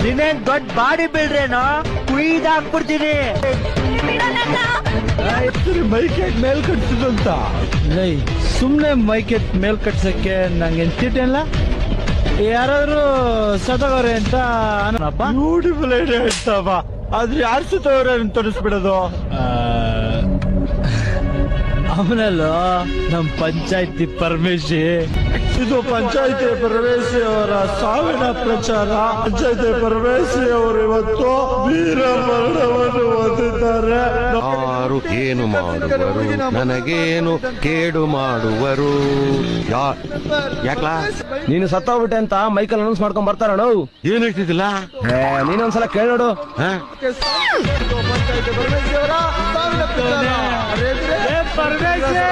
ನೀನೇನ್ ದೊಡ್ಡ ಬಾಡಿ ಬಿಲ್ಡ್ರೇನೋ ಕುಯ್ದಾಕ್ಬಿಡ್ತೀನಿ. ಮೈಕೆಟ್ ಮೇಲ್ ಕಟ್ಸಿದಂತ ಸುಮ್ನೆ ಮೈಕೆಟ್ ಮೇಲ್ ಕಟ್ಸಕ್ಕೆ ನಂಗೆ ತಿಟ್ಟಲ್ಲ. ಯಾರಾದ್ರೂ ಸತ್ತೋಗವ್ರೆ ಅಂತ ಬ್ಯೂಟಿಫುಲ್ ಐಡಿಯಾ ಇರ್ತವ. ಆದ್ರೆ ಯಾರು ಸತ್ತೋಗ್ರೆ ತೋರಿಸ್ಬಿಡೋದು. ಅವನಲ್ಲೋ ನಮ್ ಪಂಚಾಯತಿ ಪರಮೇಶಿ. ಇದು ಪಂಚಾಯತಿ ಪರಮೇಶಿ ಅವರ ಸಾವಿನ ಪ್ರಚಾರ. ಪಂಚಾಯತಿ ಪರಮೇಶಿ ಅವರು ಇವತ್ತು ವೀರ ಮರಣವನ್ನು ಹೊಂದಿದ್ದಾರೆ. ಯಾರು ಏನು ಮಾಡುವರು ನನಗೇನು ಕೇಡು ಮಾಡುವರು. ಯಾಕ್ಲಾ ನೀನು ಸತ್ತೋಗ್ಬಿಟ್ಟೆ ಅಂತ ಮೈಕಲ್ ಅನೌನ್ಸ್ ಮಾಡ್ಕೊಂಡ್ ಬರ್ತಾರ. ಏನ್ ಹೇಳ್ತಿದ್ದಿಲ್ಲ ನೀನೊಂದ್ಸಲ ಕೇಳಿ ನೋಡು. ಪರಮೇಶಿ